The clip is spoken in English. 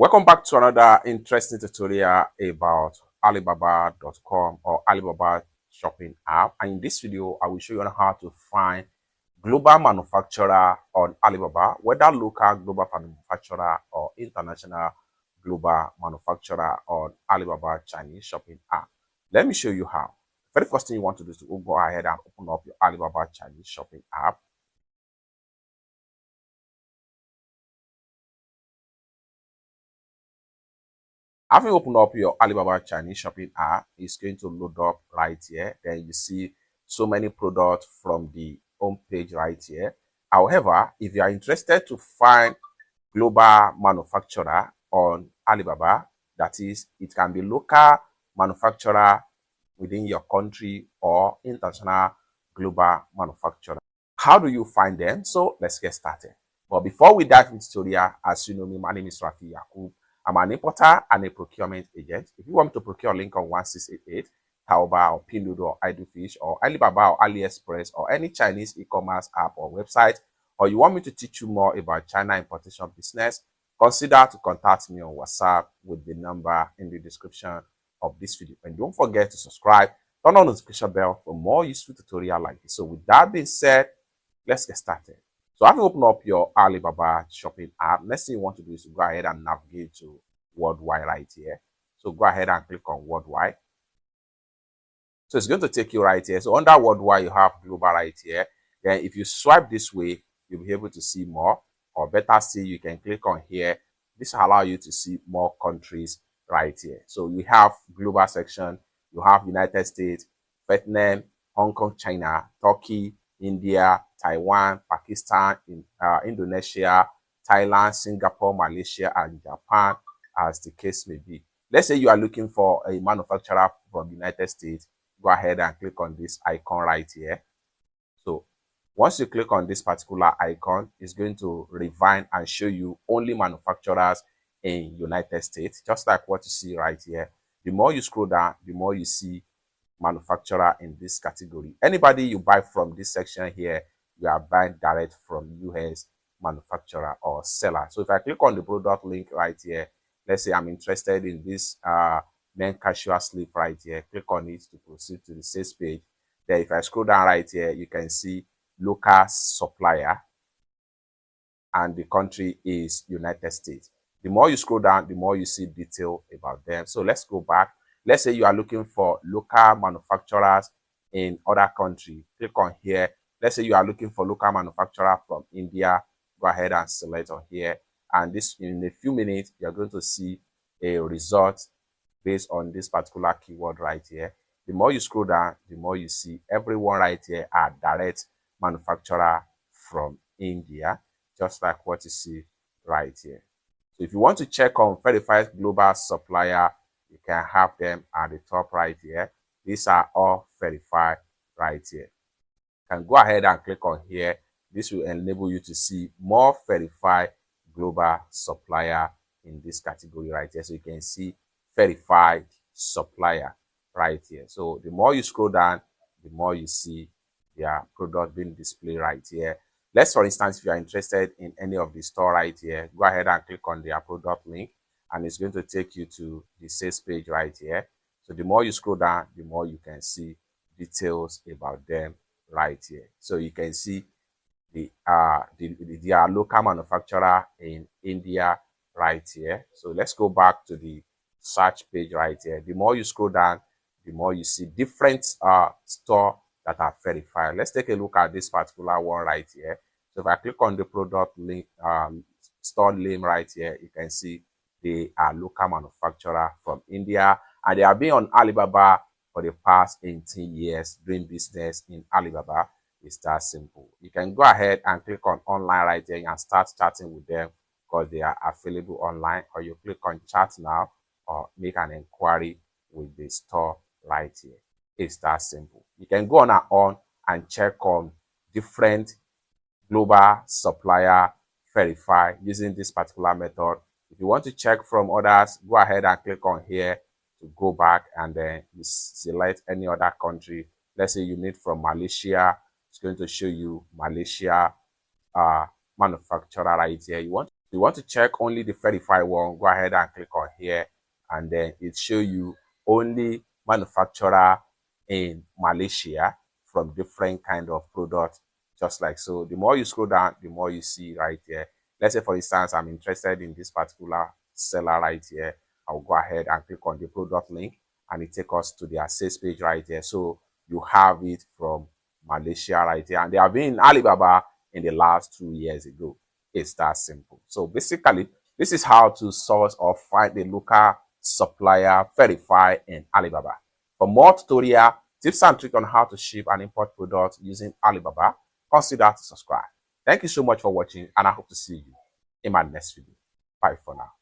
Welcome back to another interesting tutorial about Alibaba.com or Alibaba shopping app. And in this video, I will show you on how to find global manufacturer on Alibaba, whether local global manufacturer or international global manufacturer on Alibaba Chinese shopping app. Let me show you how. The very first thing you want to do is to go ahead and open up your Alibaba Chinese shopping app. Having opened up your Alibaba Chinese shopping app, it's going to load up right here. Then you see so many products from the home page right here. However, if you are interested to find global manufacturer on Alibaba, that is, it can be local manufacturer within your country or international global manufacturer. How do you find them? So let's get started. But before we dive into tutorial, as you know me, my name is Rafi Yakub. I'm an importer and a procurement agent. If you want to procure a link on 1688, Taobao or Pinduoduo or Idlefish or Alibaba or AliExpress or any Chinese e-commerce app or website, or you want me to teach you more about China importation business, consider to contact me on WhatsApp with the number in the description of this video. And don't forget to subscribe, turn on the notification bell for more useful tutorial like this. So with that being said, let's get started. So having opened up your Alibaba shopping app, next thing you want to do is to go ahead and navigate to worldwide right here. So go ahead and click on worldwide. So it's going to take you right here. So under worldwide, you have global right here. Then if you swipe this way, you'll be able to see more, or better still, you can click on here. This will allow you to see more countries right here. So we have global section. You have United States, Vietnam, Hong Kong, China, Turkey, India, Taiwan, Pakistan, Indonesia, Thailand, Singapore, Malaysia, and Japan, as the case may be. Let's say you are looking for a manufacturer from the United States. Go ahead and click on this icon right here. So once you click on this particular icon, it's going to refine and show you only manufacturers in United States, just like what you see right here. The more you scroll down, the more you see manufacturer in this category. Anybody you buy from this section here, you are buying direct from US manufacturer or seller. So if I click on the product link right here, let's say I'm interested in this men casual sleep right here, click on it to proceed to the sales page. Then if I scroll down right here, you can see local supplier and the country is United States. The more you scroll down, the more you see detail about them. So let's go back. Let's say you are looking for local manufacturers in other countries. Click on here. Let's say you are looking for local manufacturer from India. Go ahead and select on here. And this, in a few minutes, you're going to see a result based on this particular keyword right here. The more you scroll down, the more you see everyone right here are direct manufacturer from India, just like what you see right here. So if you want to check on verified global supplier, you can have them at the top right here. These are all verified right here. You can go ahead and click on here. This will enable you to see more verified global supplier in this category right here. So you can see verified supplier right here. So the more you scroll down, the more you see their product being displayed right here. Let's, for instance, if you are interested in any of the store right here, go ahead and click on their product link, and it's going to take you to the sales page right here. So the more you scroll down, the more you can see details about them right here. So you can see their local manufacturer in India right here. So let's go back to the search page right here. The more you scroll down, the more you see different store that are verified. Let's take a look at this particular one right here. So if I click on the product link, store name right here, you can see they are local manufacturer from India, and they have been on Alibaba for the past 18 years doing business in Alibaba. It's that simple. You can go ahead and click on online right here and start chatting with them because they are available online, or you click on chat now or make an inquiry with the store right here. It's that simple. You can go on and check on different global supplier verify using this particular method. If you want to check from others, go ahead and click on here to go back, and then you select any other country. Let's say you need from Malaysia. It's going to show you Malaysia manufacturer right here. You want you want to check only the verified one, go ahead and click on here, and then it show you only manufacturer in Malaysia from different kind of product, just like so. The more you scroll down, the more you see right here. Let's say, for instance, I'm interested in this particular seller right here. I'll go ahead and click on the product link, and it takes us to their sales page right here. So you have it from Malaysia right here, and they have been in Alibaba in the last 2 years ago. It's that simple. So basically, this is how to source or find the local supplier verified in Alibaba. For more tutorial tips and tricks on how to ship and import products using Alibaba, consider to subscribe. Thank you so much for watching, and I hope to see you in my next video. Bye for now.